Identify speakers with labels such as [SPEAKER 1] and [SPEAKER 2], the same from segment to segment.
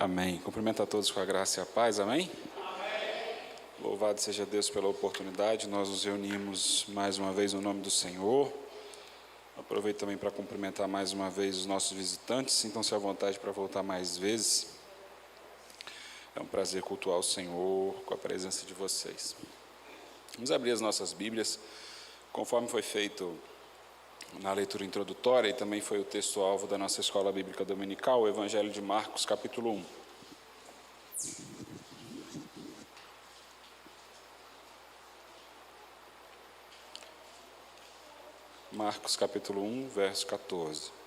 [SPEAKER 1] Amém. Cumprimento a todos com a graça e a paz. Amém? Amém. Louvado seja Deus pela oportunidade. Nós nos reunimos mais uma vez no nome do Senhor. Aproveito também para cumprimentar mais uma vez os nossos visitantes. Sintam-se à vontade para voltar mais vezes. É um prazer cultuar o Senhor com a presença de vocês. Vamos abrir as nossas Bíblias, conforme foi feito na leitura introdutória, e também foi o texto-alvo da nossa escola bíblica dominical, o Evangelho de Marcos, capítulo 1. Marcos, capítulo 1, verso 14.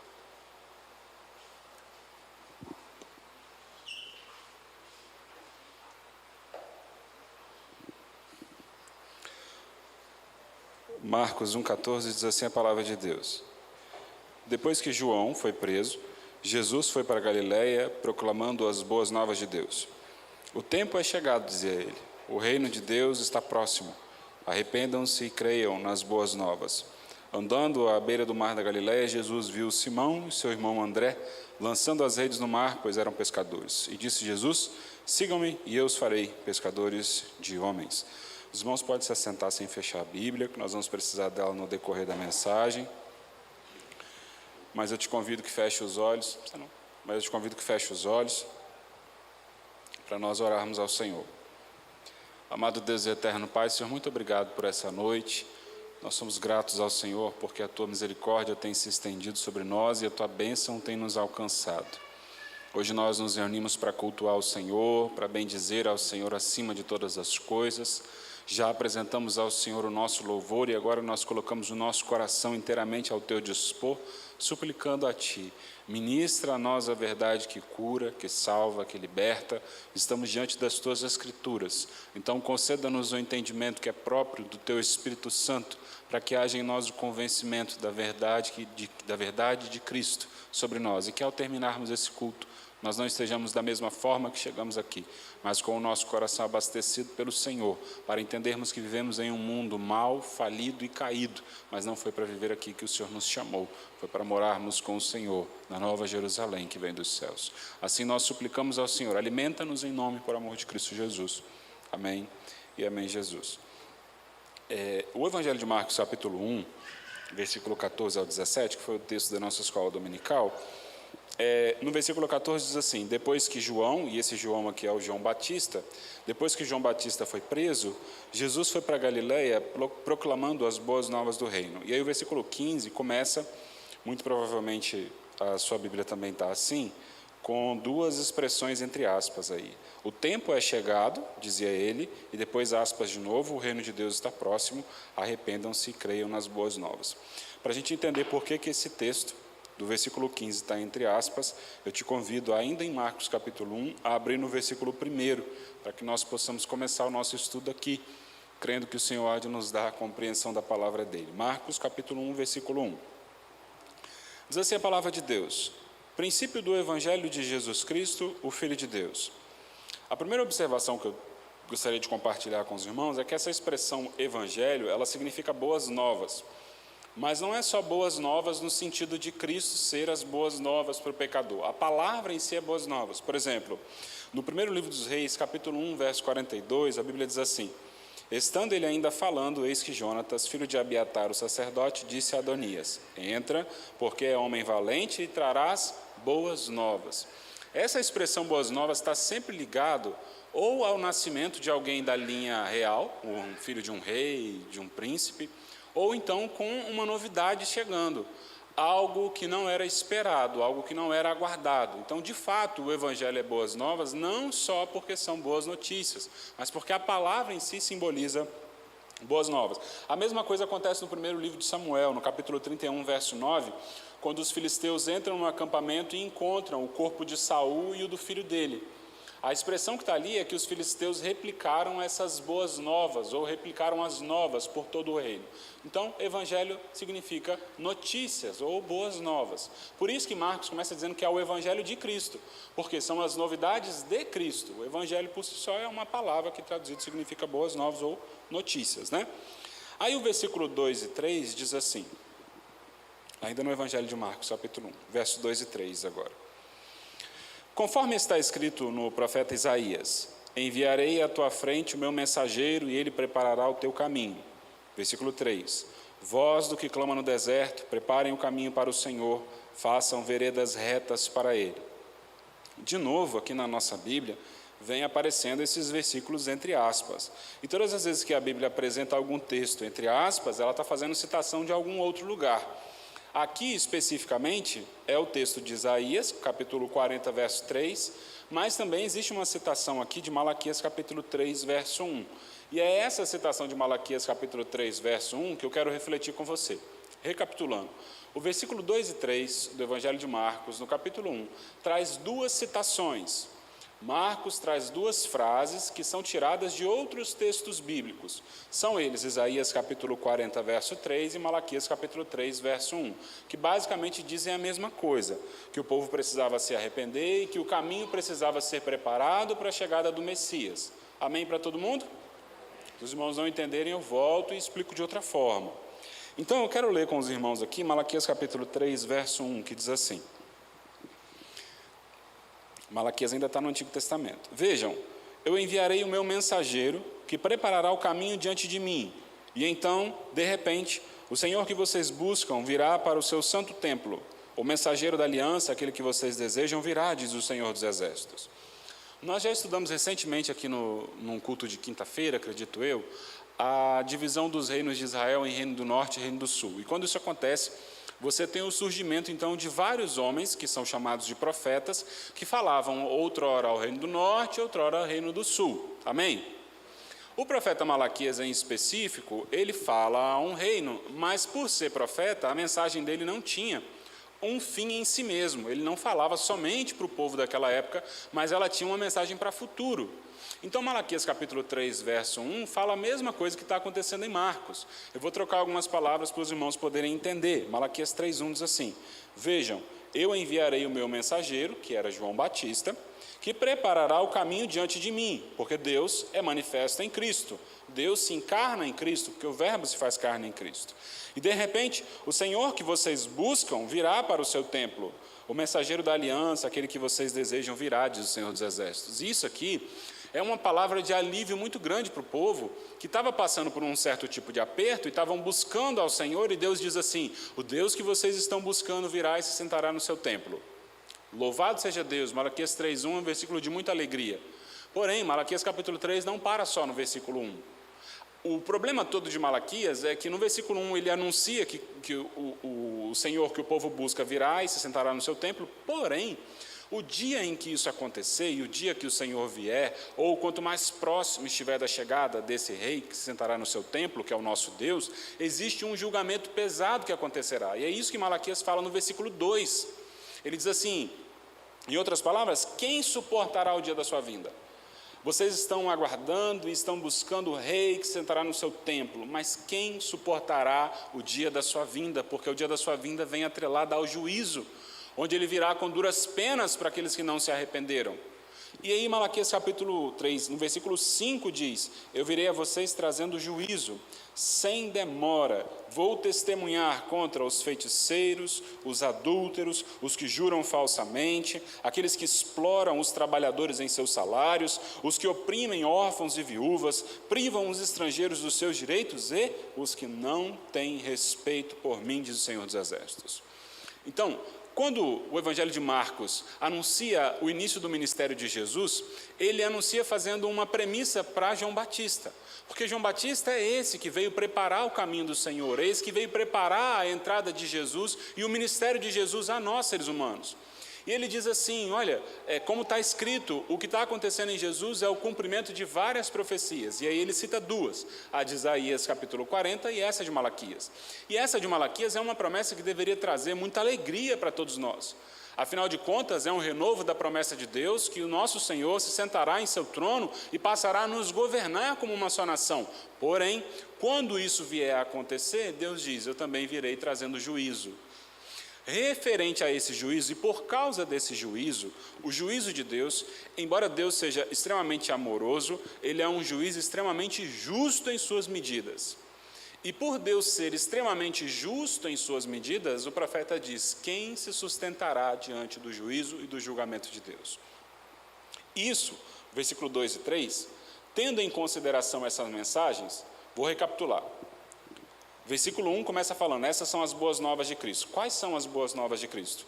[SPEAKER 1] Marcos 1,14 diz assim a palavra de Deus. Depois que João foi preso, Jesus foi para Galiléia proclamando as boas novas de Deus. O tempo é chegado, dizia ele. O reino de Deus está próximo. Arrependam-se e creiam nas boas novas. Andando à beira do mar da Galiléia, Jesus viu Simão e seu irmão André lançando as redes no mar, pois eram pescadores. E disse Jesus: sigam-me e eu os farei pescadores de homens. Os irmãos podem se assentar sem fechar a Bíblia, que nós vamos precisar dela no decorrer da mensagem. Mas eu te convido que feche os olhos. Mas eu te convido que feche os olhos para nós orarmos ao Senhor. Amado Deus e eterno Pai, Senhor, muito obrigado por essa noite. Nós somos gratos ao Senhor porque a Tua misericórdia tem se estendido sobre nós e a Tua bênção tem nos alcançado. Hoje nós nos reunimos para cultuar o Senhor, para bendizer ao Senhor acima de todas as coisas. Já apresentamos ao Senhor o nosso louvor e agora nós colocamos o nosso coração inteiramente ao Teu dispor, suplicando a Ti. Ministra a nós a verdade que cura, que salva, que liberta. Estamos diante das Tuas Escrituras. Então conceda-nos o entendimento que é próprio do Teu Espírito Santo, para que haja em nós o convencimento da verdade de Cristo sobre nós. E que ao terminarmos esse culto, nós não estejamos da mesma forma que chegamos aqui, mas com o nosso coração abastecido pelo Senhor, para entendermos que vivemos em um mundo mau, falido e caído, mas não foi para viver aqui que o Senhor nos chamou, foi para morarmos com o Senhor, na Nova Jerusalém que vem dos céus. Assim nós suplicamos ao Senhor, alimenta-nos em nome, por amor de Cristo Jesus. Amém e amém, Jesus. O Evangelho de Marcos, capítulo 1, versículo 14 ao 17, que foi o texto da nossa escola dominical, no versículo 14 diz assim: depois que João, e esse João aqui é o João Batista, depois que João Batista foi preso, Jesus foi para Galiléia proclamando as boas novas do reino. E aí o versículo 15 começa, muito provavelmente a sua Bíblia também está assim, com duas expressões entre aspas aí. O tempo é chegado, dizia ele, e depois aspas de novo, o reino de Deus está próximo, arrependam-se e creiam nas boas novas. Para a gente entender por que esse texto do versículo 15 está entre aspas, eu te convido, ainda em Marcos capítulo 1, a abrir no versículo 1, para que nós possamos começar o nosso estudo aqui, crendo que o Senhor há de nos dar a compreensão da palavra dele. Marcos capítulo 1, versículo 1. Diz assim a palavra de Deus: princípio do Evangelho de Jesus Cristo, o Filho de Deus. A primeira observação que eu gostaria de compartilhar com os irmãos é que essa expressão Evangelho, ela significa boas novas. Mas não é só boas novas no sentido de Cristo ser as boas novas para o pecador. A palavra em si é boas novas. Por exemplo, no primeiro livro dos Reis, capítulo 1, verso 42, a Bíblia diz assim: estando ele ainda falando, eis que Jonatas, filho de Abiatar, o sacerdote, disse a Adonias: entra, porque é homem valente e trarás boas novas. Essa expressão boas novas está sempre ligado ou ao nascimento de alguém da linha real, um filho de um rei, de um príncipe, ou então com uma novidade chegando, algo que não era esperado, algo que não era aguardado. Então, de fato, o Evangelho é boas novas, não só porque são boas notícias, mas porque a palavra em si simboliza boas novas. A mesma coisa acontece no primeiro livro de Samuel, no capítulo 31, verso 9, quando os filisteus entram no acampamento e encontram o corpo de Saul e o do filho dele. A expressão que está ali é que os filisteus replicaram essas boas novas, ou replicaram as novas por todo o reino. Então, evangelho significa notícias, ou boas novas. Por isso que Marcos começa dizendo que é o evangelho de Cristo, porque são as novidades de Cristo. O evangelho por si só é uma palavra que traduzido significa boas novas ou notícias, né? Aí o versículo 2 e 3 diz assim, ainda no evangelho de Marcos, capítulo 1, verso 2 e 3 agora. Conforme está escrito no profeta Isaías: enviarei à tua frente o meu mensageiro e ele preparará o teu caminho. Versículo 3. Voz do que clama no deserto, preparem o caminho para o Senhor, façam veredas retas para ele. De novo, aqui na nossa Bíblia, vem aparecendo esses versículos entre aspas. E todas as vezes que a Bíblia apresenta algum texto entre aspas, ela está fazendo citação de algum outro lugar. Aqui, especificamente, é o texto de Isaías, capítulo 40, verso 3, mas também existe uma citação aqui de Malaquias, capítulo 3, verso 1. E é essa citação de Malaquias, capítulo 3, verso 1, que eu quero refletir com você. Recapitulando, o versículo 2 e 3 do Evangelho de Marcos, no capítulo 1, traz duas citações. Marcos traz duas frases que são tiradas de outros textos bíblicos. São eles Isaías capítulo 40, verso 3 e Malaquias capítulo 3, verso 1, que basicamente dizem a mesma coisa, que o povo precisava se arrepender e que o caminho precisava ser preparado para a chegada do Messias. Amém para todo mundo? Se os irmãos não entenderem, eu volto e explico de outra forma. Então, eu quero ler com os irmãos aqui Malaquias capítulo 3, verso 1, que diz assim. Malaquias ainda está no Antigo Testamento. Vejam, eu enviarei o meu mensageiro, que preparará o caminho diante de mim. E então, de repente, o Senhor que vocês buscam virá para o seu santo templo. O mensageiro da aliança, aquele que vocês desejam, virá, diz o Senhor dos Exércitos. Nós já estudamos recentemente aqui num culto de quinta-feira, acredito eu, a divisão dos reinos de Israel em Reino do Norte e Reino do Sul. E quando isso acontece, você tem o surgimento, então, de vários homens, que são chamados de profetas, que falavam outrora ao Reino do Norte, outrora ao Reino do Sul. Amém? O profeta Malaquias, em específico, ele fala a um reino, mas por ser profeta, a mensagem dele não tinha um fim em si mesmo. Ele não falava somente para o povo daquela época, mas ela tinha uma mensagem para o futuro. Então, Malaquias capítulo 3, verso 1, fala a mesma coisa que está acontecendo em Marcos. Eu vou trocar algumas palavras para os irmãos poderem entender. Malaquias 3, 1 diz assim: vejam, eu enviarei o meu mensageiro, que era João Batista, que preparará o caminho diante de mim, porque Deus é manifesto em Cristo. Deus se encarna em Cristo, porque o Verbo se faz carne em Cristo. E, de repente, o Senhor que vocês buscam virá para o seu templo. O mensageiro da aliança, aquele que vocês desejam, virá, diz o Senhor dos Exércitos. Isso aqui é uma palavra de alívio muito grande para o povo, que estava passando por um certo tipo de aperto e estavam buscando ao Senhor, e Deus diz assim: o Deus que vocês estão buscando virá e se sentará no seu templo. Louvado seja Deus. Malaquias 3, 1 é um versículo de muita alegria. Porém, Malaquias capítulo 3 não para só no versículo 1. O problema todo de Malaquias é que no versículo 1 ele anuncia que o Senhor que o povo busca virá e se sentará no seu templo, porém, o dia em que isso acontecer e o dia que o Senhor vier, ou quanto mais próximo estiver da chegada desse rei que se sentará no seu templo, que é o nosso Deus, existe um julgamento pesado que acontecerá. E é isso que Malaquias fala no versículo 2. Ele diz assim, em outras palavras: quem suportará o dia da sua vinda? Vocês estão aguardando e estão buscando o rei que sentará no seu templo, mas quem suportará o dia da sua vinda? Porque o dia da sua vinda vem atrelado ao juízo, onde ele virá com duras penas para aqueles que não se arrependeram. E aí Malaquias capítulo 3, no versículo 5 diz: eu virei a vocês trazendo juízo, sem demora, vou testemunhar contra os feiticeiros, os adúlteros, os que juram falsamente, aqueles que exploram os trabalhadores em seus salários, os que oprimem órfãos e viúvas, privam os estrangeiros dos seus direitos e os que não têm respeito por mim, diz o Senhor dos Exércitos. Então, quando o Evangelho de Marcos anuncia o início do ministério de Jesus, ele anuncia fazendo uma premissa para João Batista. Porque João Batista é esse que veio preparar o caminho do Senhor, é esse que veio preparar a entrada de Jesus e o ministério de Jesus a nós, seres humanos. E ele diz assim, olha, como está escrito, o que está acontecendo em Jesus é o cumprimento de várias profecias. E aí ele cita duas, a de Isaías capítulo 40 e essa de Malaquias. E essa de Malaquias é uma promessa que deveria trazer muita alegria para todos nós. Afinal de contas, é um renovo da promessa de Deus que o nosso Senhor se sentará em seu trono e passará a nos governar como uma só nação. Porém, quando isso vier a acontecer, Deus diz: eu também virei trazendo juízo. Referente a esse juízo, e por causa desse juízo, o juízo de Deus, embora Deus seja extremamente amoroso, ele é um juiz extremamente justo em suas medidas. E por Deus ser extremamente justo em suas medidas, o profeta diz: quem se sustentará diante do juízo e do julgamento de Deus? Isso, versículo 2 e 3, tendo em consideração essas mensagens, vou recapitular. Versículo 1 começa falando: essas são as boas novas de Cristo. Quais são as boas novas de Cristo?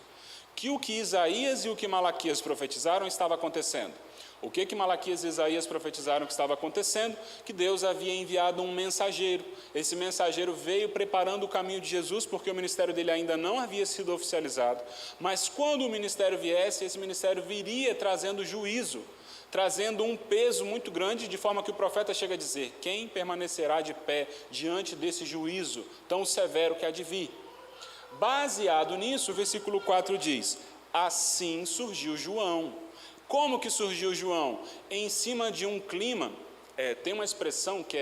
[SPEAKER 1] Que o que Isaías e o que Malaquias profetizaram estava acontecendo. O que Malaquias e Isaías profetizaram que estava acontecendo? Que Deus havia enviado um mensageiro. Esse mensageiro veio preparando o caminho de Jesus, porque o ministério dele ainda não havia sido oficializado. Mas quando o ministério viesse, esse ministério viria trazendo juízo, trazendo um peso muito grande, de forma que o profeta chega a dizer: quem permanecerá de pé diante desse juízo tão severo que há de vir? Baseado nisso, o versículo 4 diz: assim surgiu João. Como que surgiu João? Em cima de um clima, tem uma expressão que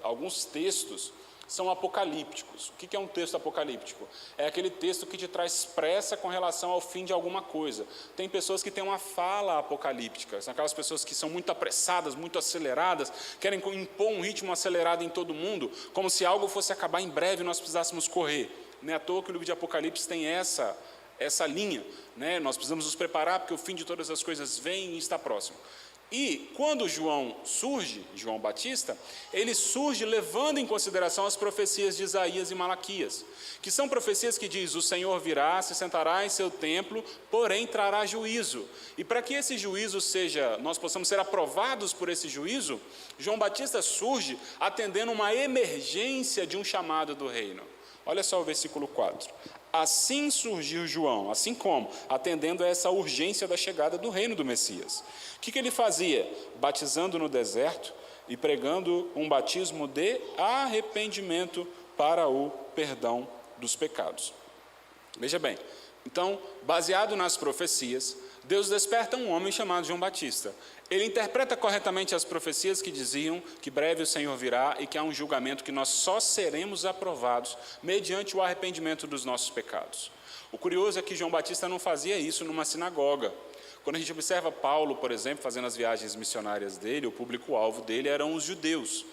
[SPEAKER 1] alguns textos são apocalípticos. O que é um texto apocalíptico? É aquele texto que te traz pressa com relação ao fim de alguma coisa. Tem pessoas que têm uma fala apocalíptica, são aquelas pessoas que são muito apressadas, muito aceleradas, querem impor um ritmo acelerado em todo mundo, como se algo fosse acabar em breve e nós precisássemos correr. Não é à toa que o livro de Apocalipse tem essa linha, né? Nós precisamos nos preparar porque o fim de todas as coisas vem e está próximo. E quando João surge, João Batista, ele surge levando em consideração as profecias de Isaías e Malaquias, que são profecias que diz: o Senhor virá, se sentará em seu templo, porém trará juízo. E para que esse juízo nós possamos ser aprovados por esse juízo, João Batista surge atendendo uma emergência de um chamado do reino. Olha só o versículo 4. Assim surgiu João, assim como, atendendo a essa urgência da chegada do reino do Messias. O que ele fazia? Batizando no deserto e pregando um batismo de arrependimento para o perdão dos pecados. Veja bem, então, baseado nas profecias, Deus desperta um homem chamado João Batista. Ele interpreta corretamente as profecias que diziam que breve o Senhor virá e que há um julgamento que nós só seremos aprovados mediante o arrependimento dos nossos pecados. O curioso é que João Batista não fazia isso numa sinagoga. Quando a gente observa Paulo, por exemplo, fazendo as viagens missionárias dele, o público-alvo dele eram os judeus.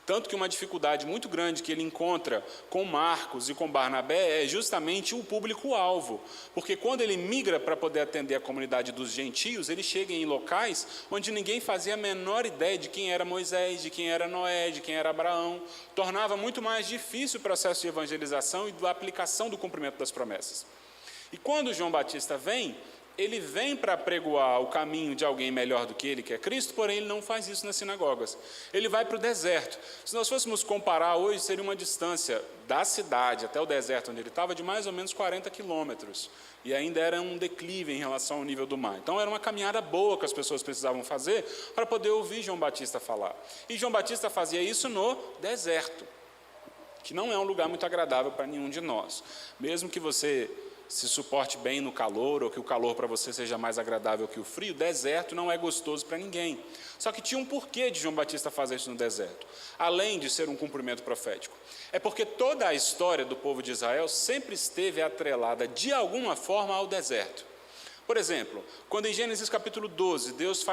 [SPEAKER 1] Tanto que uma dificuldade muito grande que ele encontra com Marcos e com Barnabé é justamente o público-alvo. Porque quando ele migra para poder atender a comunidade dos gentios, ele chega em locais onde ninguém fazia a menor ideia de quem era Moisés, de quem era Noé, de quem era Abraão. Tornava muito mais difícil o processo de evangelização e da aplicação do cumprimento das promessas. E quando João Batista vem, ele vem para apregoar o caminho de alguém melhor do que ele, que é Cristo, porém ele não faz isso nas sinagogas. Ele vai para o deserto. Se nós fôssemos comparar hoje, seria uma distância da cidade até o deserto onde ele estava de mais ou menos 40 quilômetros. E ainda era um declive em relação ao nível do mar. Então era uma caminhada boa que as pessoas precisavam fazer para poder ouvir João Batista falar. E João Batista fazia isso no deserto, que não é um lugar muito agradável para nenhum de nós. Mesmo que você se suporte bem no calor, ou que o calor para você seja mais agradável que o frio, deserto não é gostoso para ninguém. Só que tinha um porquê de João Batista fazer isso no deserto, além de ser um cumprimento profético. É porque toda a história do povo de Israel sempre esteve atrelada de alguma forma ao deserto. Por exemplo, quando em Gênesis capítulo 12, Deus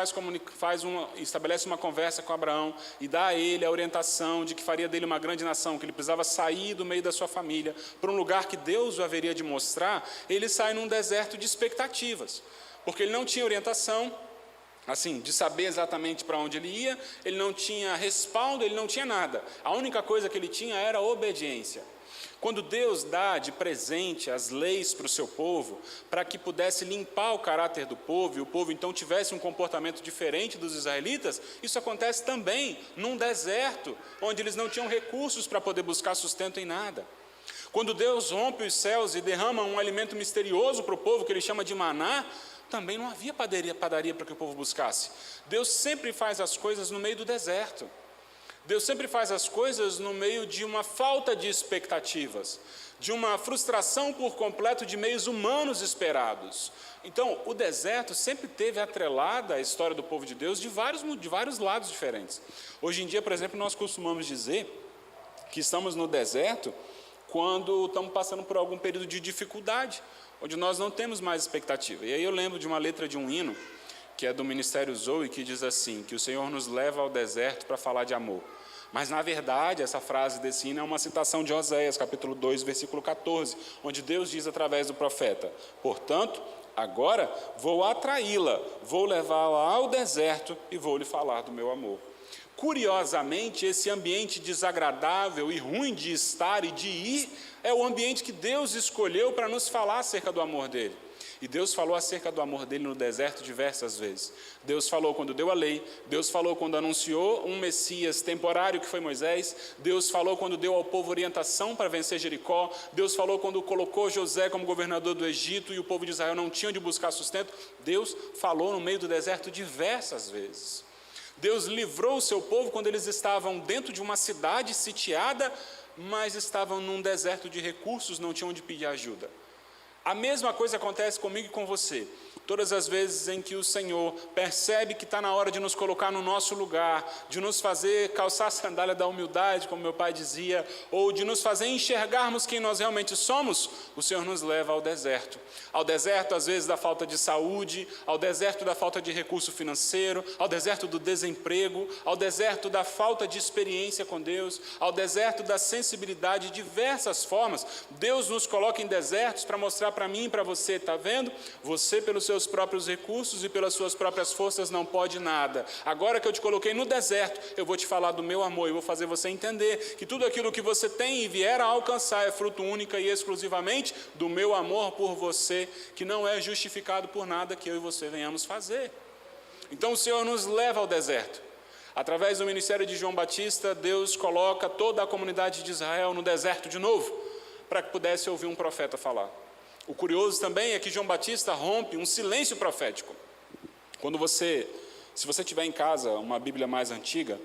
[SPEAKER 1] estabelece uma conversa com Abraão e dá a ele a orientação de que faria dele uma grande nação, que ele precisava sair do meio da sua família para um lugar que Deus o haveria de mostrar, ele sai num deserto de expectativas, porque ele não tinha orientação, assim, de saber exatamente para onde ele ia, ele não tinha respaldo, ele não tinha nada. A única coisa que ele tinha era obediência. Quando Deus dá de presente as leis para o seu povo, para que pudesse limpar o caráter do povo, e o povo então tivesse um comportamento diferente dos israelitas, isso acontece também num deserto, onde eles não tinham recursos para poder buscar sustento em nada. Quando Deus rompe os céus e derrama um alimento misterioso para o povo, que ele chama de maná, também não havia padaria para que o povo buscasse. Deus sempre faz as coisas no meio do deserto. Deus sempre faz as coisas no meio de uma falta de expectativas, de uma frustração por completo de meios humanos esperados. Então, o deserto sempre teve atrelada a história do povo de Deus de vários lados diferentes. Hoje em dia, por exemplo, nós costumamos dizer que estamos no deserto quando estamos passando por algum período de dificuldade, onde nós não temos mais expectativa. E aí eu lembro de uma letra de um hino, que é do Ministério Zoe, que diz assim, que o Senhor nos leva ao deserto para falar de amor. Mas, na verdade, essa frase desse hino é uma citação de Oséias, capítulo 2, versículo 14, onde Deus diz através do profeta: portanto, agora vou atraí-la, vou levá-la ao deserto e vou lhe falar do meu amor. Curiosamente, esse ambiente desagradável e ruim de estar e de ir é o ambiente que Deus escolheu para nos falar acerca do amor dele. E Deus falou acerca do amor dele no deserto diversas vezes. Deus falou quando deu a lei, Deus falou quando anunciou um Messias temporário que foi Moisés, Deus falou quando deu ao povo orientação para vencer Jericó, Deus falou quando colocou José como governador do Egito e o povo de Israel não tinha onde buscar sustento. Deus falou no meio do deserto diversas vezes. Deus livrou o seu povo quando eles estavam dentro de uma cidade sitiada, mas estavam num deserto de recursos, não tinham onde pedir ajuda. A mesma coisa acontece comigo e com você. Todas as vezes em que o Senhor percebe que está na hora de nos colocar no nosso lugar, de nos fazer calçar a sandália da humildade, como meu pai dizia, ou de nos fazer enxergarmos quem nós realmente somos, o Senhor nos leva ao deserto. Ao deserto, às vezes, da falta de saúde, ao deserto da falta de recurso financeiro, ao deserto do desemprego, ao deserto da falta de experiência com Deus, ao deserto da sensibilidade, de diversas formas. Deus nos coloca em desertos para mostrar para mim e para você, está vendo? Você, pelos seus próprios recursos e pelas suas próprias forças, não pode nada. Agora que eu te coloquei no deserto, eu vou te falar do meu amor, eu vou fazer você entender que tudo aquilo que você tem e vier a alcançar é fruto única e exclusivamente do meu amor por você, que não é justificado por nada que eu e você venhamos fazer. Então o Senhor nos leva ao deserto. Através do ministério de João Batista, Deus coloca toda a comunidade de Israel no deserto de novo, para que pudesse ouvir um profeta falar. O curioso também é que João Batista rompe um silêncio profético. Se você tiver em casa uma Bíblia mais antiga,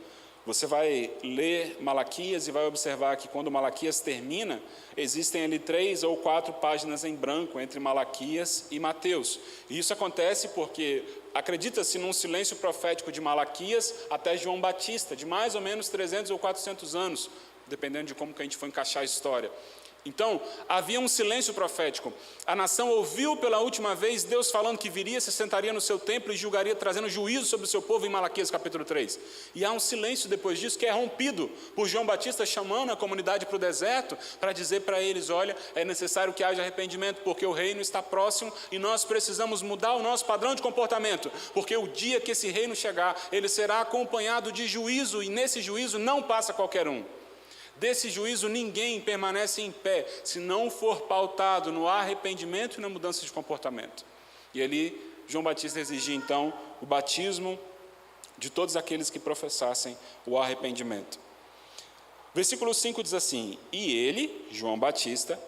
[SPEAKER 1] você vai ler Malaquias e vai observar que quando Malaquias termina, existem ali 3 ou 4 páginas em branco entre Malaquias e Mateus. E isso acontece porque acredita-se num silêncio profético de Malaquias até João Batista, de mais ou menos 300 ou 400 anos, dependendo de como que a gente for encaixar a história. Então, havia um silêncio profético. A nação ouviu pela última vez Deus falando que viria, se sentaria no seu templo e julgaria, trazendo juízo sobre o seu povo em Malaquias capítulo 3. E há um silêncio depois disso que é rompido por João Batista chamando a comunidade para o deserto para dizer para eles: olha, é necessário que haja arrependimento porque o reino está próximo e nós precisamos mudar o nosso padrão de comportamento, porque o dia que esse reino chegar, ele será acompanhado de juízo e nesse juízo não passa qualquer um. Desse juízo ninguém permanece em pé se não for pautado no arrependimento e na mudança de comportamento. E ali João Batista exigia então o batismo de todos aqueles que professassem o arrependimento. Versículo 5 diz assim: e ele, João Batista,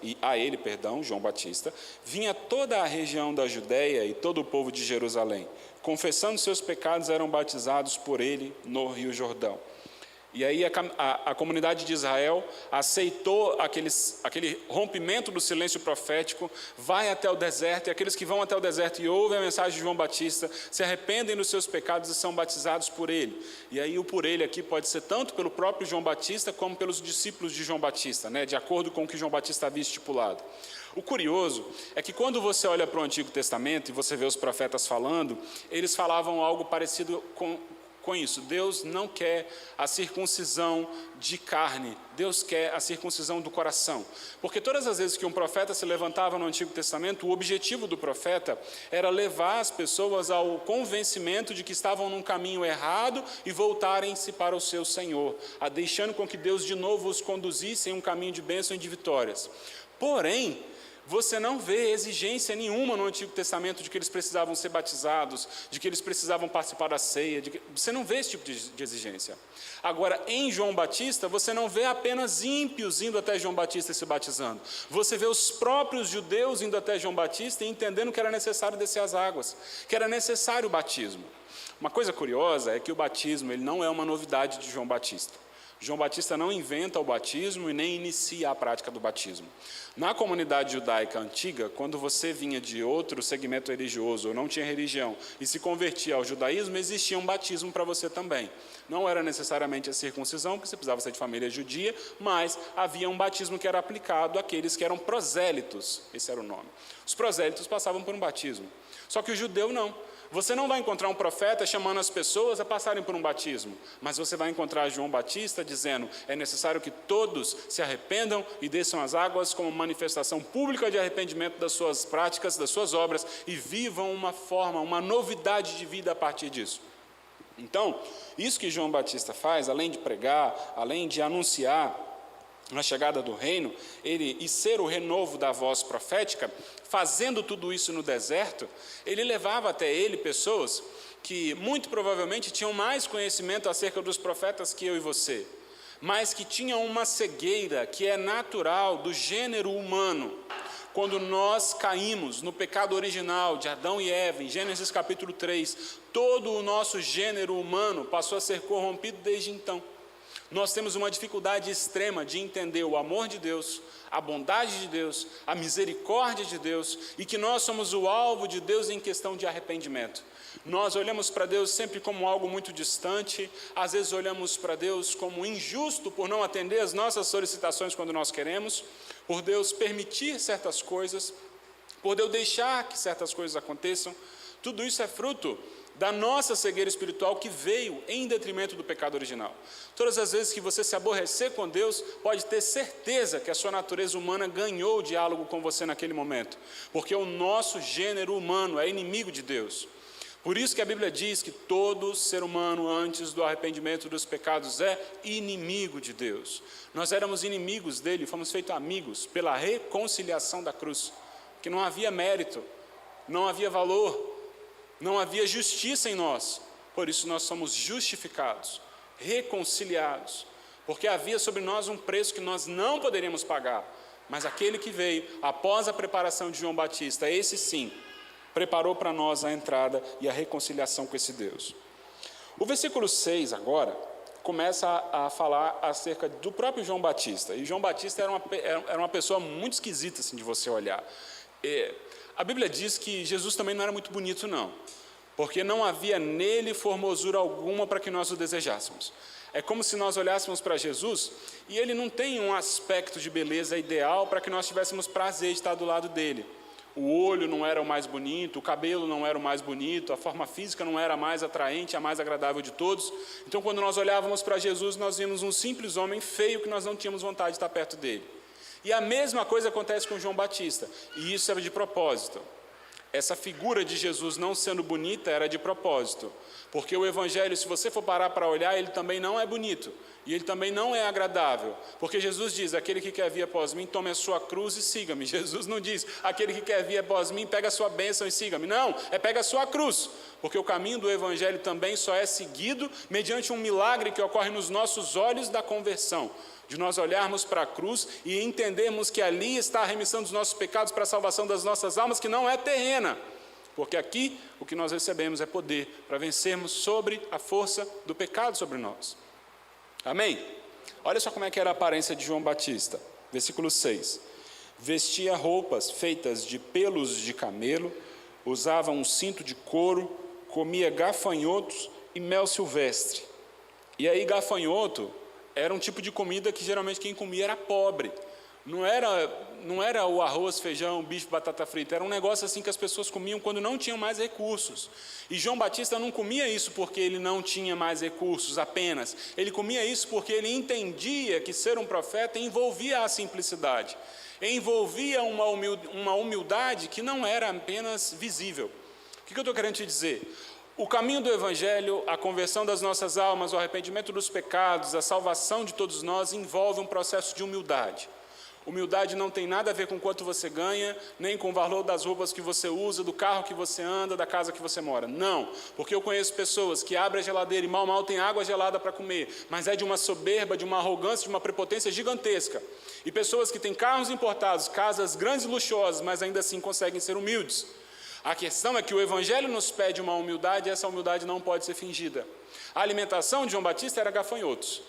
[SPEAKER 1] vinha toda a região da Judéia e todo o povo de Jerusalém, confessando seus pecados, eram batizados por ele no Rio Jordão. E aí a comunidade de Israel aceitou aquele rompimento do silêncio profético, vai até o deserto, e aqueles que vão até o deserto e ouvem a mensagem de João Batista, se arrependem dos seus pecados e são batizados por ele. E aí o por ele aqui pode ser tanto pelo próprio João Batista, como pelos discípulos de João Batista, né, de acordo com o que João Batista havia estipulado. O curioso é que quando você olha para o Antigo Testamento e você vê os profetas falando, eles falavam algo parecido com isso. Deus não quer a circuncisão de carne, Deus quer a circuncisão do coração. Porque todas as vezes que um profeta se levantava no Antigo Testamento, o objetivo do profeta era levar as pessoas ao convencimento de que estavam num caminho errado e voltarem-se para o seu Senhor, deixando com que Deus de novo os conduzisse em um caminho de bênção e de vitórias. Porém, você não vê exigência nenhuma no Antigo Testamento de que eles precisavam ser batizados, de que eles precisavam participar da ceia. Você não vê esse tipo de exigência. Agora, em João Batista, você não vê apenas ímpios indo até João Batista e se batizando. Você vê os próprios judeus indo até João Batista e entendendo que era necessário descer as águas, que era necessário o batismo. Uma coisa curiosa é que o batismo ele não é uma novidade de João Batista. João Batista não inventa o batismo e nem inicia a prática do batismo. Na comunidade judaica antiga, quando você vinha de outro segmento religioso ou não tinha religião e se convertia ao judaísmo, existia um batismo para você também. Não era necessariamente a circuncisão, porque você precisava ser de família judia, mas havia um batismo que era aplicado àqueles que eram prosélitos, esse era o nome. Os prosélitos passavam por um batismo. Só que o judeu não. Você não vai encontrar um profeta chamando as pessoas a passarem por um batismo, mas você vai encontrar João Batista dizendo: é necessário que todos se arrependam e desçam as águas como manifestação pública de arrependimento das suas práticas, das suas obras, e vivam uma novidade de vida a partir disso. Então, isso que João Batista faz, além de pregar, além de anunciar a chegada do reino, e ser o renovo da voz profética, fazendo tudo isso no deserto, ele levava até ele pessoas que muito provavelmente tinham mais conhecimento acerca dos profetas que eu e você, mas que tinham uma cegueira que é natural do gênero humano. Quando nós caímos no pecado original de Adão e Eva, em Gênesis capítulo 3, todo o nosso gênero humano passou a ser corrompido desde então. Nós temos uma dificuldade extrema de entender o amor de Deus, a bondade de Deus, a misericórdia de Deus, e que nós somos o alvo de Deus em questão de arrependimento. Nós olhamos para Deus sempre como algo muito distante, às vezes olhamos para Deus como injusto por não atender as nossas solicitações quando nós queremos, por Deus permitir certas coisas, por Deus deixar que certas coisas aconteçam. Tudo isso é fruto da nossa cegueira espiritual que veio em detrimento do pecado original. Todas as vezes que você se aborrecer com Deus, pode ter certeza que a sua natureza humana ganhou o diálogo com você naquele momento, porque o nosso gênero humano é inimigo de Deus. Por isso que a Bíblia diz que todo ser humano, antes do arrependimento dos pecados, é inimigo de Deus. Nós éramos inimigos dele, fomos feitos amigos pela reconciliação da cruz, que não havia mérito, não havia valor, não havia justiça em nós, por isso nós somos justificados, reconciliados, porque havia sobre nós um preço que nós não poderíamos pagar, mas aquele que veio após a preparação de João Batista, esse sim, preparou para nós a entrada e a reconciliação com esse Deus. O versículo 6 agora começa a falar acerca do próprio João Batista, e João Batista era uma pessoa muito esquisita assim, de você olhar. A Bíblia diz que Jesus também não era muito bonito não, porque não havia nele formosura alguma para que nós o desejássemos. É como se nós olhássemos para Jesus e ele não tem um aspecto de beleza ideal para que nós tivéssemos prazer de estar do lado dele. O olho não era o mais bonito, o cabelo não era o mais bonito, a forma física não era a mais atraente, a mais agradável de todos. Então, quando nós olhávamos para Jesus, nós vimos um simples homem feio que nós não tínhamos vontade de estar perto dele. E a mesma coisa acontece com João Batista, e isso era de propósito. Essa figura de Jesus não sendo bonita era de propósito, porque o Evangelho, se você for parar para olhar, ele também não é bonito, e ele também não é agradável, porque Jesus diz: aquele que quer vir após mim, tome a sua cruz e siga-me. Jesus não diz: aquele que quer vir após mim, pega a sua bênção e siga-me. Não, pega a sua cruz, porque o caminho do Evangelho também só é seguido mediante um milagre que ocorre nos nossos olhos da conversão, de nós olharmos para a cruz e entendermos que ali está a remissão dos nossos pecados para a salvação das nossas almas, que não é terrena, porque aqui o que nós recebemos é poder para vencermos sobre a força do pecado sobre nós. Amém? Olha só como é que era a aparência de João Batista. Versículo 6. Vestia roupas feitas de pelos de camelo, usava um cinto de couro, comia gafanhotos e mel silvestre. E aí gafanhoto era um tipo de comida que geralmente quem comia era pobre. Não era o arroz, feijão, bife, batata frita. Era um negócio assim que as pessoas comiam quando não tinham mais recursos. E João Batista não comia isso porque ele não tinha mais recursos apenas. Ele comia isso porque ele entendia que ser um profeta envolvia a simplicidade. Envolvia uma humildade que não era apenas visível. O que eu estou querendo te dizer? O caminho do Evangelho, a conversão das nossas almas, o arrependimento dos pecados, a salvação de todos nós envolve um processo de humildade. Humildade não tem nada a ver com quanto você ganha, nem com o valor das roupas que você usa, do carro que você anda, da casa que você mora. Não, porque eu conheço pessoas que abrem a geladeira e mal tem água gelada para comer, mas é de uma soberba, de uma arrogância, de uma prepotência gigantesca. E pessoas que têm carros importados, casas grandes e luxuosas, mas ainda assim conseguem ser humildes. A questão é que o Evangelho nos pede uma humildade, e essa humildade não pode ser fingida. A alimentação de João Batista era gafanhotos,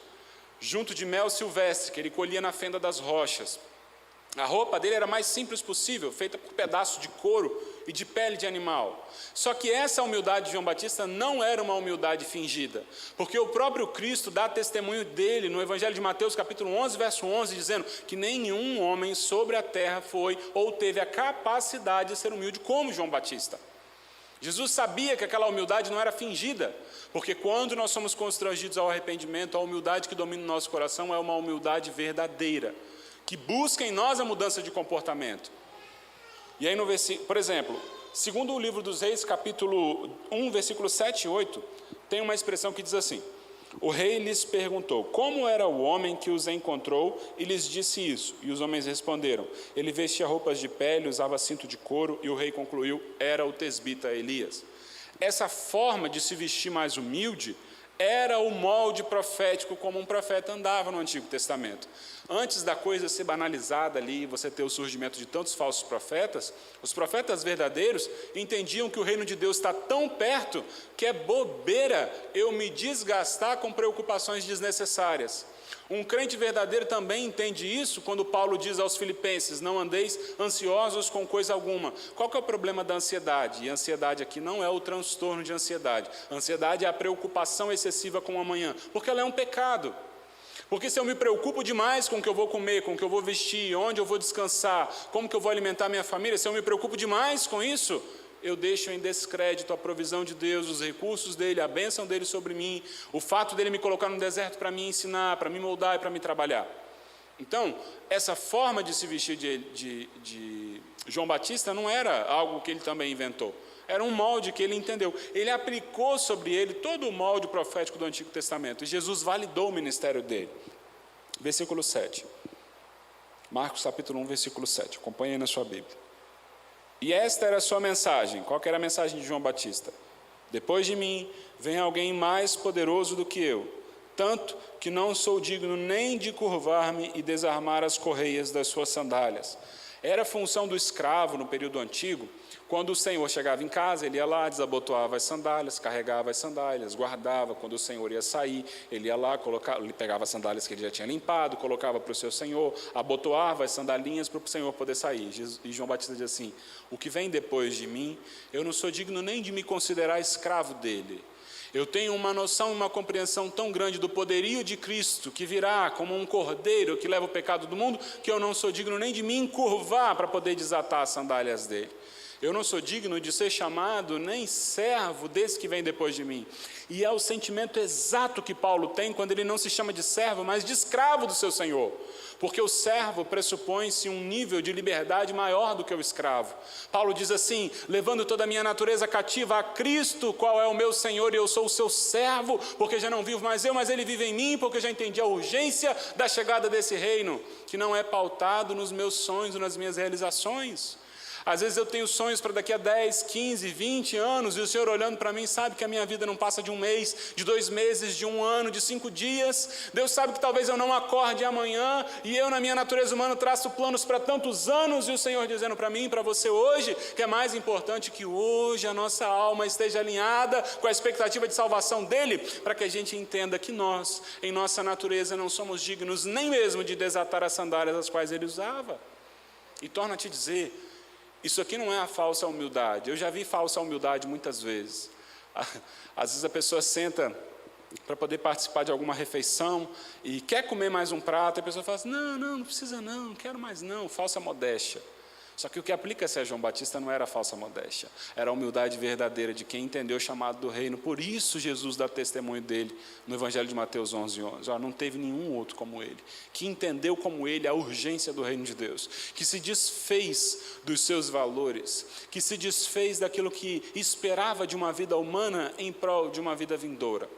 [SPEAKER 1] junto de mel silvestre, que ele colhia na fenda das rochas. A roupa dele era a mais simples possível, feita por pedaços de couro e de pele de animal. Só que essa humildade de João Batista não era uma humildade fingida, porque o próprio Cristo dá testemunho dele no Evangelho de Mateus, capítulo 11, verso 11, dizendo que nenhum homem sobre a terra foi ou teve a capacidade de ser humilde como João Batista. Jesus sabia que aquela humildade não era fingida, porque quando nós somos constrangidos ao arrependimento, a humildade que domina o nosso coração é uma humildade verdadeira, que busca em nós a mudança de comportamento. E aí no versículo, por exemplo, segundo o livro dos Reis, capítulo 1, versículos 7 e 8, tem uma expressão que diz assim: o rei lhes perguntou, como era o homem que os encontrou, e lhes disse isso. E os homens responderam, ele vestia roupas de pele, usava cinto de couro, e o rei concluiu, era o tesbita Elias. Essa forma de se vestir mais humilde era o molde profético como um profeta andava no Antigo Testamento. Antes da coisa ser banalizada ali, você ter o surgimento de tantos falsos profetas, os profetas verdadeiros entendiam que o reino de Deus está tão perto que é bobeira eu me desgastar com preocupações desnecessárias. Um crente verdadeiro também entende isso quando Paulo diz aos filipenses, não andeis ansiosos com coisa alguma. Qual que é o problema da ansiedade? E a ansiedade aqui não é o transtorno de ansiedade. A ansiedade é a preocupação excessiva com o amanhã, porque ela é um pecado. Porque se eu me preocupo demais com o que eu vou comer, com o que eu vou vestir, onde eu vou descansar, como que eu vou alimentar minha família, se eu me preocupo demais com isso, eu deixo em descrédito a provisão de Deus, os recursos dele, a bênção dele sobre mim, o fato dele me colocar no deserto para me ensinar, para me moldar e para me trabalhar. Então, essa forma de se vestir de João Batista não era algo que ele também inventou. Era um molde que ele entendeu. Ele aplicou sobre ele todo o molde profético do Antigo Testamento. E Jesus validou o ministério dele. Versículo 7. Marcos capítulo 1, versículo 7. Acompanhe aí na sua Bíblia. E esta era a sua mensagem. Qual que era a mensagem de João Batista? Depois de mim, vem alguém mais poderoso do que eu, tanto que não sou digno nem de curvar-me e desarmar as correias das suas sandálias. Era função do escravo no período antigo, quando o Senhor chegava em casa, ele ia lá, desabotoava as sandálias, carregava as sandálias, guardava. Quando o Senhor ia sair, ele ia lá, ele pegava as sandálias que ele já tinha limpado, colocava para o seu Senhor, abotoava as sandalinhas para o Senhor poder sair. E João Batista diz assim, o que vem depois de mim, eu não sou digno nem de me considerar escravo dele. Eu tenho uma noção e uma compreensão tão grande do poderio de Cristo, que virá como um cordeiro que leva o pecado do mundo, que eu não sou digno nem de me encurvar para poder desatar as sandálias dele. Eu não sou digno de ser chamado nem servo desse que vem depois de mim. E é o sentimento exato que Paulo tem quando ele não se chama de servo, mas de escravo do seu Senhor. Porque o servo pressupõe-se um nível de liberdade maior do que o escravo. Paulo diz assim, levando toda a minha natureza cativa a Cristo, qual é o meu Senhor, e eu sou o seu servo, porque já não vivo mais eu, mas ele vive em mim, porque eu já entendi a urgência da chegada desse reino, que não é pautado nos meus sonhos, nas minhas realizações. Às vezes eu tenho sonhos para daqui a 10, 15, 20 anos, e o Senhor olhando para mim sabe que a minha vida não passa de um mês, de 2 meses, de 1 ano, de 5 dias. Deus sabe que talvez eu não acorde amanhã, e eu na minha natureza humana traço planos para tantos anos, e o Senhor dizendo para mim e para você hoje, que é mais importante que hoje a nossa alma esteja alinhada com a expectativa de salvação dEle, para que a gente entenda que nós, em nossa natureza, não somos dignos nem mesmo de desatar as sandálias as quais Ele usava. E torna a te dizer, isso aqui não é a falsa humildade. Eu já vi falsa humildade muitas vezes. Às vezes a pessoa senta para poder participar de alguma refeição e quer comer mais um prato, e a pessoa fala assim, não precisa não quero mais não, falsa modéstia. Só que o que aplica-se a João Batista não era a falsa modéstia, era a humildade verdadeira de quem entendeu o chamado do reino. Por isso Jesus dá testemunho dele no Evangelho de Mateus 11:11. Não teve nenhum outro como ele, que entendeu como ele a urgência do reino de Deus, que se desfez dos seus valores, que se desfez daquilo que esperava de uma vida humana em prol de uma vida vindoura.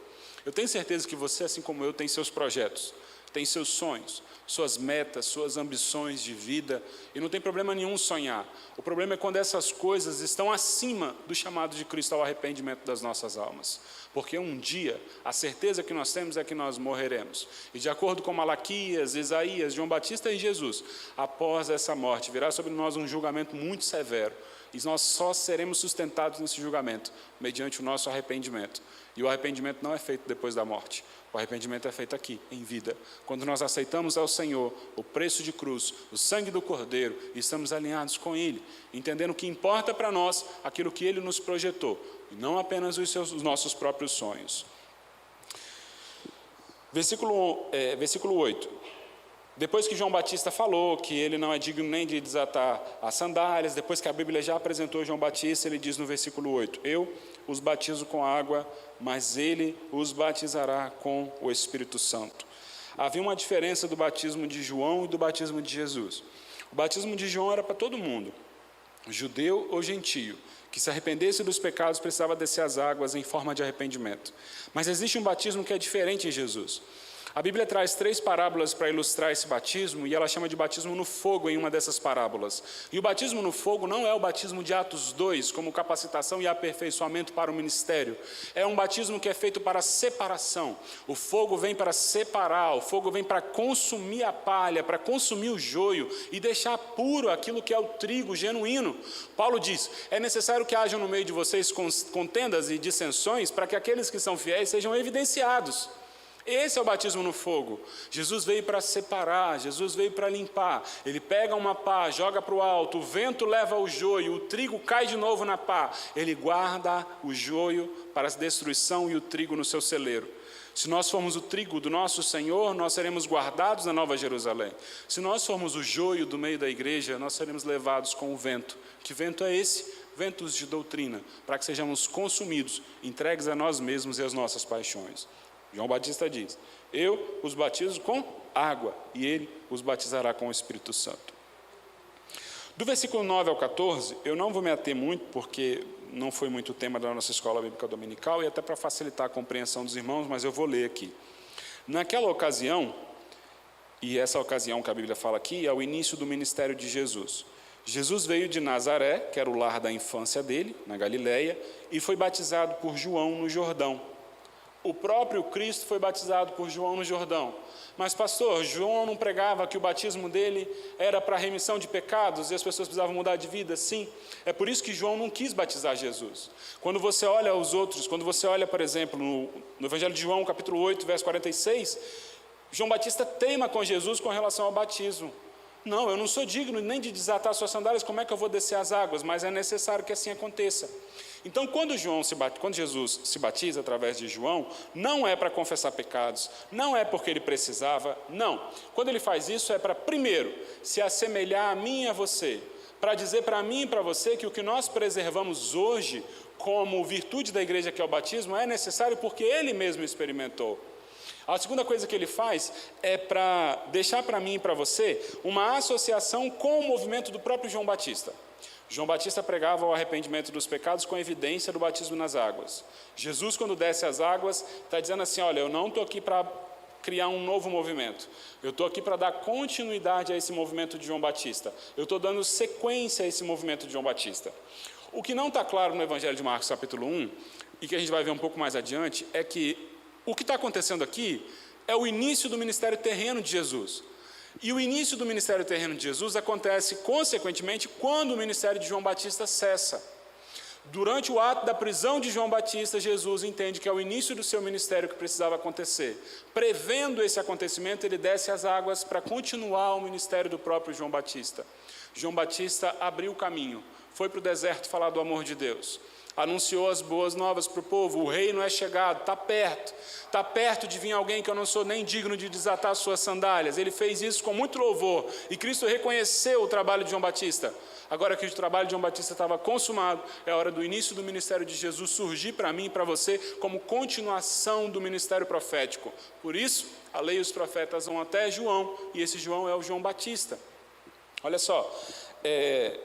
[SPEAKER 1] Eu tenho certeza que você, assim como eu, tem seus projetos, tem seus sonhos, suas metas, suas ambições de vida, e não tem problema nenhum sonhar. O problema é quando essas coisas estão acima do chamado de Cristo ao arrependimento das nossas almas. Porque um dia, a certeza que nós temos é que nós morreremos. E de acordo com Malaquias, Isaías, João Batista e Jesus, após essa morte, virá sobre nós um julgamento muito severo. E nós só seremos sustentados nesse julgamento, mediante o nosso arrependimento. E o arrependimento não é feito depois da morte. O arrependimento é feito aqui, em vida. Quando nós aceitamos ao Senhor o preço de cruz, o sangue do Cordeiro, e estamos alinhados com Ele, entendendo que importa para nós aquilo que Ele nos projetou, e não apenas os nossos próprios sonhos. Versículo 8. Depois que João Batista falou que ele não é digno nem de desatar as sandálias, depois que a Bíblia já apresentou João Batista, ele diz no versículo 8, eu os batizo com água, mas ele os batizará com o Espírito Santo. Havia uma diferença do batismo de João e do batismo de Jesus. O batismo de João era para todo mundo, judeu ou gentio, que se arrependesse dos pecados precisava descer as águas em forma de arrependimento. Mas existe um batismo que é diferente em Jesus. A Bíblia traz 3 parábolas para ilustrar esse batismo, e ela chama de batismo no fogo em uma dessas parábolas. E o batismo no fogo não é o batismo de Atos 2, como capacitação e aperfeiçoamento para o ministério. É um batismo que é feito para separação. O fogo vem para separar, o fogo vem para consumir a palha, para consumir o joio e deixar puro aquilo que é o trigo genuíno. Paulo diz, é necessário que haja no meio de vocês contendas e dissensões para que aqueles que são fiéis sejam evidenciados. Esse é o batismo no fogo. Jesus veio para separar, Jesus veio para limpar. Ele pega uma pá, joga para o alto, o vento leva o joio, o trigo cai de novo na pá. Ele guarda o joio para a destruição e o trigo no seu celeiro. Se nós formos o trigo do nosso Senhor, nós seremos guardados na Nova Jerusalém. Se nós formos o joio do meio da igreja, nós seremos levados com o vento. Que vento é esse? Ventos de doutrina, para que sejamos consumidos, entregues a nós mesmos e às nossas paixões. João Batista diz, eu os batizo com água, e ele os batizará com o Espírito Santo. Do versículo 9 ao 14, eu não vou me ater muito, porque não foi muito o tema da nossa escola bíblica dominical, e até para facilitar a compreensão dos irmãos, mas eu vou ler aqui. Naquela ocasião, e essa ocasião que a Bíblia fala aqui, é o início do ministério de Jesus. Jesus veio de Nazaré, que era o lar da infância dele, na Galileia, e foi batizado por João no Jordão. O próprio Cristo foi batizado por João no Jordão. Mas, pastor, João não pregava que o batismo dele era para remissão de pecados e as pessoas precisavam mudar de vida? Sim. É por isso que João não quis batizar Jesus. Quando você olha os outros, quando você olha, por exemplo, no Evangelho de João, capítulo 8, verso 46, João Batista teima com Jesus com relação ao batismo. Não, eu não sou digno nem de desatar suas sandálias, como é que eu vou descer as águas? Mas é necessário que assim aconteça. Então, quando Jesus se batiza através de João, não é para confessar pecados, não é porque ele precisava, não. Quando ele faz isso é para, primeiro, se assemelhar a mim e a você, para dizer para mim e para você que o que nós preservamos hoje como virtude da igreja, que é o batismo, é necessário porque ele mesmo experimentou. A segunda coisa que ele faz é para deixar para mim e para você uma associação com o movimento do próprio João Batista. João Batista pregava o arrependimento dos pecados com evidência do batismo nas águas. Jesus, quando desce as águas, está dizendo assim, olha, eu não estou aqui para criar um novo movimento. Eu estou aqui para dar continuidade a esse movimento de João Batista. Eu estou dando sequência a esse movimento de João Batista. O que não está claro no Evangelho de Marcos, capítulo 1, e que a gente vai ver um pouco mais adiante, é que o que está acontecendo aqui é o início do ministério terreno de Jesus. E o início do ministério terreno de Jesus acontece, consequentemente, quando o ministério de João Batista cessa. Durante o ato da prisão de João Batista, Jesus entende que é o início do seu ministério que precisava acontecer. Prevendo esse acontecimento, ele desce as águas para continuar o ministério do próprio João Batista. João Batista abriu o caminho, foi para o deserto falar do amor de Deus. Anunciou as boas novas para o povo, o reino é chegado, está perto de vir alguém que eu não sou nem digno de desatar suas sandálias. Ele fez isso com muito louvor, e Cristo reconheceu o trabalho de João Batista. Agora que o trabalho de João Batista estava consumado, é hora do início do ministério de Jesus surgir para mim e para você como continuação do ministério profético. Por isso, a lei e os profetas vão até João, e esse João é o João Batista. Olha só,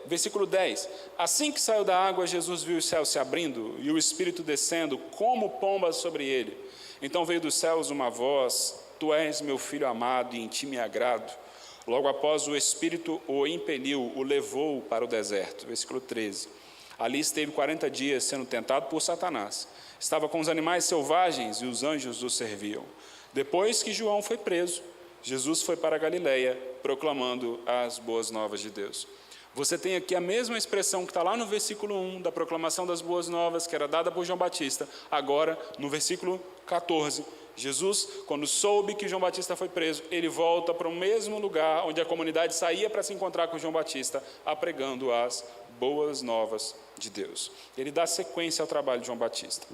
[SPEAKER 1] versículo 10. Assim que saiu da água, Jesus viu os céus se abrindo e o Espírito descendo como pomba sobre ele. Então veio dos céus uma voz, tu és meu filho amado e em ti me agrado. Logo após o Espírito o impeliu, o levou para o deserto. Versículo 13. Ali esteve 40 dias sendo tentado por Satanás. Estava com os animais selvagens e os anjos o serviam. Depois que João foi preso, Jesus foi para a Galileia, proclamando as boas novas de Deus. Você tem aqui a mesma expressão que está lá no versículo 1, da proclamação das boas novas, que era dada por João Batista. Agora, no versículo 14, Jesus, quando soube que João Batista foi preso, ele volta para o mesmo lugar onde a comunidade saía para se encontrar com João Batista, apregando as boas novas de Deus. Ele dá sequência ao trabalho de João Batista.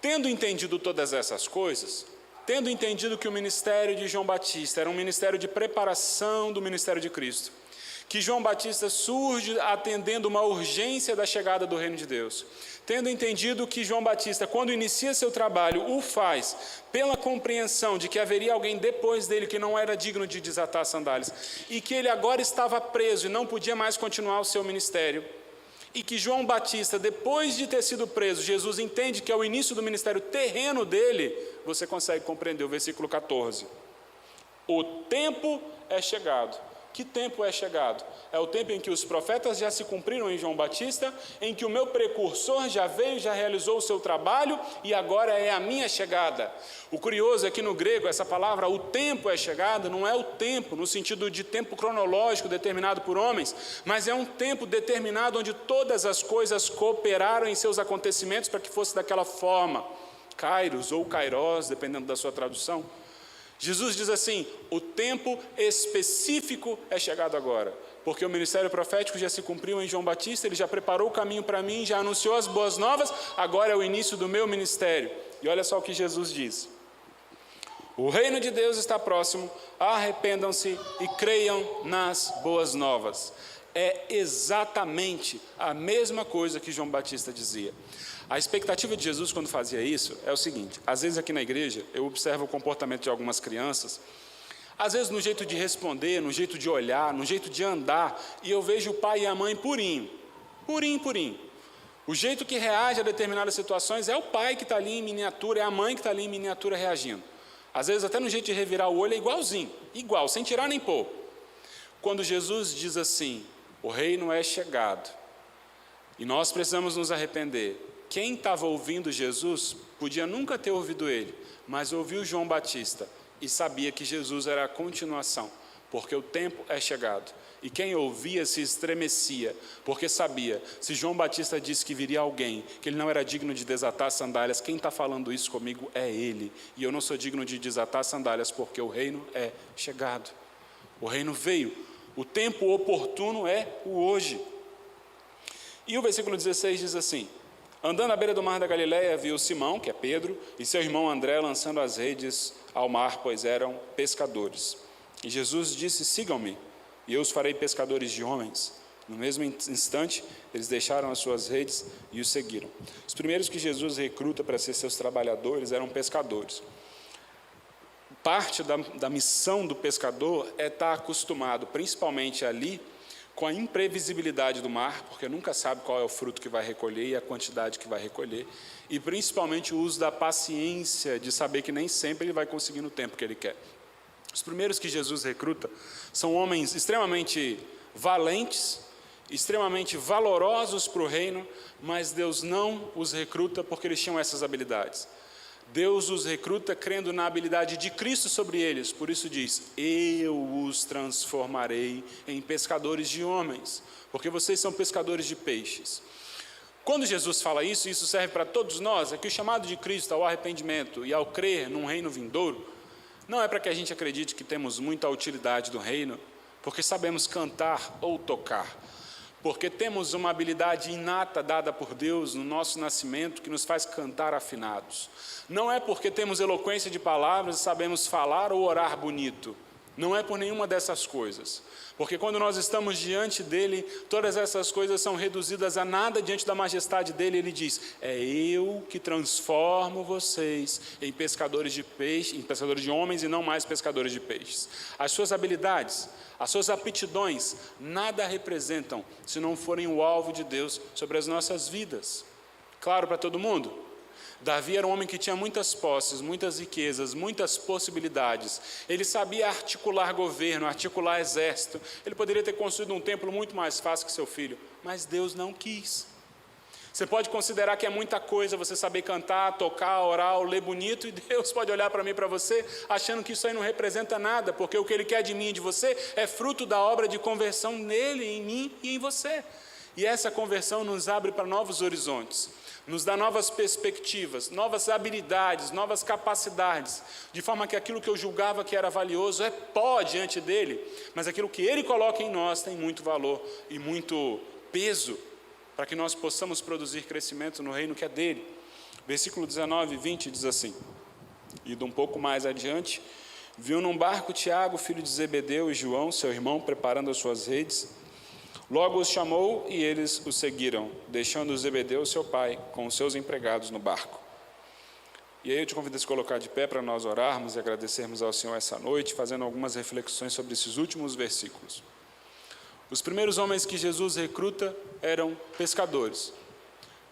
[SPEAKER 1] Tendo entendido todas essas coisas, tendo entendido que o ministério de João Batista era um ministério de preparação do ministério de Cristo, que João Batista surge atendendo uma urgência da chegada do reino de Deus, tendo entendido que João Batista, quando inicia seu trabalho, o faz pela compreensão de que haveria alguém depois dele que não era digno de desatar as sandálias, e que ele agora estava preso e não podia mais continuar o seu ministério, e que João Batista, depois de ter sido preso, Jesus entende que é o início do ministério terreno dele, você consegue compreender o versículo 14. O tempo é chegado. Que tempo é chegado? É o tempo em que os profetas já se cumpriram em João Batista, em que o meu precursor já veio, já realizou o seu trabalho, e agora é a minha chegada. O curioso é que no grego, essa palavra, o tempo é chegado, não é o tempo, no sentido de tempo cronológico determinado por homens, mas é um tempo determinado onde todas as coisas cooperaram em seus acontecimentos para que fosse daquela forma. Kairos ou Kairos, dependendo da sua tradução. Jesus diz assim, o tempo específico é chegado agora, porque o ministério profético já se cumpriu em João Batista, ele já preparou o caminho para mim, já anunciou as boas novas, agora é o início do meu ministério. E olha só o que Jesus diz: o reino de Deus está próximo, arrependam-se e creiam nas boas novas. É exatamente a mesma coisa que João Batista dizia. A expectativa de Jesus quando fazia isso é o seguinte: às vezes aqui na igreja eu observo o comportamento de algumas crianças, às vezes no jeito de responder, no jeito de olhar, no jeito de andar, e eu vejo o pai e a mãe purinho. O jeito que reage a determinadas situações é o pai que está ali em miniatura, é a mãe que está ali em miniatura reagindo. Às vezes até no jeito de revirar o olho é igualzinho, igual, sem tirar nem pôr. Quando Jesus diz assim, o reino é chegado, e nós precisamos nos arrepender, quem estava ouvindo Jesus podia nunca ter ouvido ele, mas ouviu João Batista e sabia que Jesus era a continuação, porque o tempo é chegado. E quem ouvia se estremecia, porque sabia, se João Batista disse que viria alguém, que ele não era digno de desatar as sandálias, quem está falando isso comigo é ele, e eu não sou digno de desatar as sandálias, porque o reino é chegado. O reino veio, o tempo oportuno é o hoje. E o versículo 16 diz assim, andando à beira do mar da Galileia, viu Simão, que é Pedro, e seu irmão André lançando as redes ao mar, pois eram pescadores. E Jesus disse, sigam-me, e eu os farei pescadores de homens. No mesmo instante, eles deixaram as suas redes e os seguiram. Os primeiros que Jesus recruta para ser seus trabalhadores eram pescadores. Parte da missão do pescador é estar acostumado, principalmente ali, com a imprevisibilidade do mar, porque nunca sabe qual é o fruto que vai recolher e a quantidade que vai recolher, e principalmente o uso da paciência, de saber que nem sempre ele vai conseguir no tempo que ele quer. Os primeiros que Jesus recruta são homens extremamente valentes, extremamente valorosos para o reino, mas Deus não os recruta porque eles tinham essas habilidades. Deus os recruta crendo na habilidade de Cristo sobre eles, por isso diz, eu os transformarei em pescadores de homens, porque vocês são pescadores de peixes. Quando Jesus fala isso, isso serve para todos nós, é que o chamado de Cristo ao arrependimento e ao crer num reino vindouro, não é para que a gente acredite que temos muita utilidade do reino, porque sabemos cantar ou tocar, porque temos uma habilidade inata dada por Deus no nosso nascimento que nos faz cantar afinados. Não é porque temos eloquência de palavras e sabemos falar ou orar bonito. Não é por nenhuma dessas coisas. Porque quando nós estamos diante dele, todas essas coisas são reduzidas a nada diante da majestade dele. Ele diz, é eu que transformo vocês em pescadores de peixe, em pescadores de homens e não mais pescadores de peixes. As suas habilidades, as suas aptidões, nada representam se não forem o alvo de Deus sobre as nossas vidas. Claro para todo mundo? Davi era um homem que tinha muitas posses, muitas riquezas, muitas possibilidades. Ele sabia articular governo, articular exército. Ele poderia ter construído um templo muito mais fácil que seu filho, mas Deus não quis. Você pode considerar que é muita coisa você saber cantar, tocar, orar, ler bonito, e Deus pode olhar para mim e para você achando que isso aí não representa nada, porque o que Ele quer de mim e de você é fruto da obra de conversão nele, em mim e em você. E essa conversão nos abre para novos horizontes, nos dá novas perspectivas, novas habilidades, novas capacidades, de forma que aquilo que eu julgava que era valioso é pó diante dele, mas aquilo que ele coloca em nós tem muito valor e muito peso, para que nós possamos produzir crescimento no reino que é dele. Versículo 19 e 20 diz assim, Ido um pouco mais adiante, viu num barco Tiago, filho de Zebedeu, e João, seu irmão, preparando as suas redes. Logo os chamou e eles o seguiram, deixando Zebedeu, seu pai, com os seus empregados no barco. E aí eu te convido a se colocar de pé para nós orarmos e agradecermos ao Senhor essa noite, fazendo algumas reflexões sobre esses últimos versículos. Os primeiros homens que Jesus recruta eram pescadores.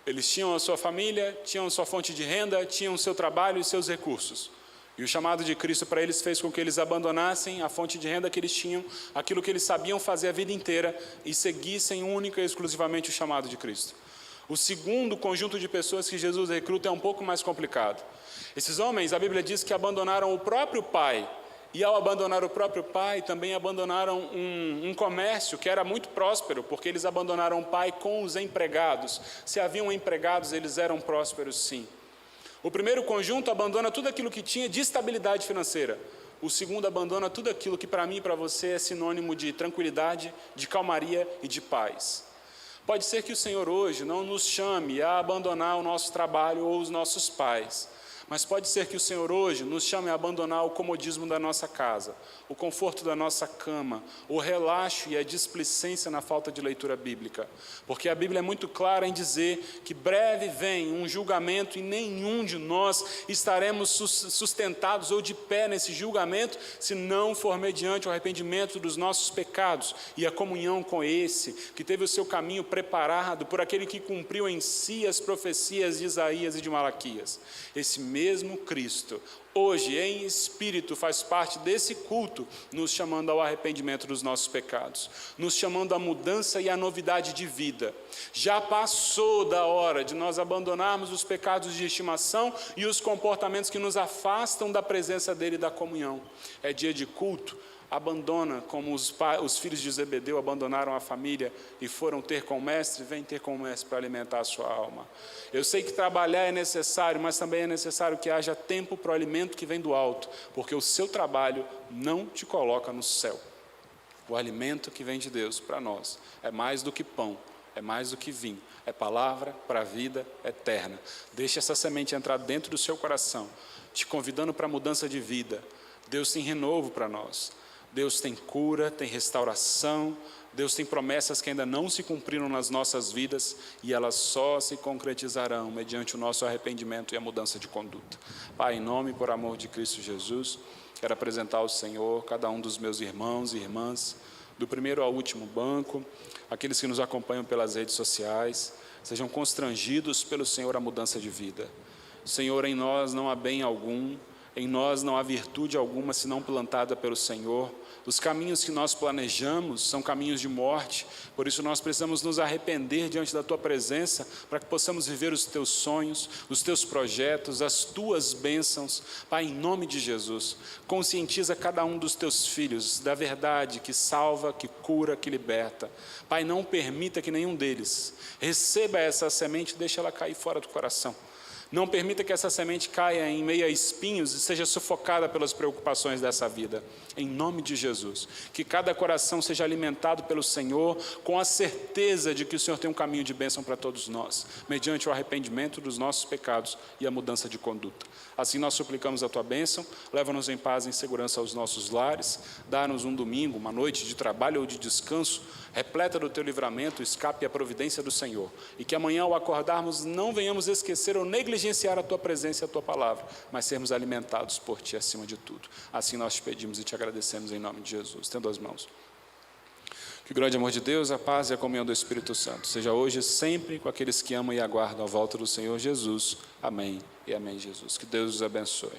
[SPEAKER 1] Eles tinham a sua família, tinham sua fonte de renda, tinham o seu trabalho e seus recursos. E o chamado de Cristo para eles fez com que eles abandonassem a fonte de renda que eles tinham, aquilo que eles sabiam fazer a vida inteira, e seguissem única e exclusivamente o chamado de Cristo. O segundo conjunto de pessoas que Jesus recruta é um pouco mais complicado. Esses homens, a Bíblia diz que abandonaram o próprio pai, e ao abandonar o próprio pai, também abandonaram um comércio que era muito próspero, porque eles abandonaram o pai com os empregados. Se haviam empregados, eles eram prósperos sim. O primeiro conjunto abandona tudo aquilo que tinha de estabilidade financeira. O segundo abandona tudo aquilo que para mim e para você é sinônimo de tranquilidade, de calmaria e de paz. Pode ser que o Senhor hoje não nos chame a abandonar o nosso trabalho ou os nossos pais, mas pode ser que o Senhor hoje nos chame a abandonar o comodismo da nossa casa, o conforto da nossa cama, o relaxo e a displicência na falta de leitura bíblica. Porque a Bíblia é muito clara em dizer que breve vem um julgamento e nenhum de nós estaremos sustentados ou de pé nesse julgamento se não for mediante o arrependimento dos nossos pecados e a comunhão com esse, que teve o seu caminho preparado por aquele que cumpriu em si as profecias de Isaías e de Malaquias. Esse mesmo Cristo, hoje em espírito, faz parte desse culto, nos chamando ao arrependimento dos nossos pecados, nos chamando à mudança e à novidade de vida. Já passou da hora de nós abandonarmos os pecados de estimação e os comportamentos que nos afastam da presença dele e da comunhão. É dia de culto. Abandona, como os filhos de Zebedeu abandonaram a família e foram ter com o mestre, vem ter com o mestre para alimentar a sua alma. Eu sei que trabalhar é necessário, mas também é necessário que haja tempo para o alimento que vem do alto, porque o seu trabalho não te coloca no céu. O alimento que vem de Deus para nós é mais do que pão, é mais do que vinho, é palavra para a vida eterna. Deixe essa semente entrar dentro do seu coração, te convidando para a mudança de vida. Deus tem renovo para nós. Deus tem cura, tem restauração, Deus tem promessas que ainda não se cumpriram nas nossas vidas e elas só se concretizarão mediante o nosso arrependimento e a mudança de conduta. Pai, em nome e por amor de Cristo Jesus, quero apresentar ao Senhor cada um dos meus irmãos e irmãs, do primeiro ao último banco, aqueles que nos acompanham pelas redes sociais, sejam constrangidos pelo Senhor a mudança de vida. Senhor, em nós não há bem algum, em nós não há virtude alguma senão plantada pelo Senhor. Os caminhos que nós planejamos são caminhos de morte, por isso nós precisamos nos arrepender diante da Tua presença, para que possamos viver os Teus sonhos, os Teus projetos, as Tuas bênçãos. Pai, em nome de Jesus, conscientiza cada um dos Teus filhos da verdade que salva, que cura, que liberta. Pai, não permita que nenhum deles receba essa semente e deixe ela cair fora do coração. Não permita que essa semente caia em meio a espinhos e seja sufocada pelas preocupações dessa vida. Em nome de Jesus, que cada coração seja alimentado pelo Senhor com a certeza de que o Senhor tem um caminho de bênção para todos nós, mediante o arrependimento dos nossos pecados e a mudança de conduta. Assim nós suplicamos a Tua bênção, leva-nos em paz e em segurança aos nossos lares, dá-nos um domingo, uma noite de trabalho ou de descanso, repleta do Teu livramento, escape e a providência do Senhor, e que amanhã ao acordarmos não venhamos esquecer ou negligenciar a Tua presença e a Tua palavra, mas sermos alimentados por Ti acima de tudo. Assim nós te pedimos e te agradecemos em nome de Jesus. Estenda as mãos. Que o grande amor de Deus, a paz e a comunhão do Espírito Santo seja hoje e sempre com aqueles que amam e aguardam a volta do Senhor Jesus. Amém e amém, Jesus. Que Deus os abençoe.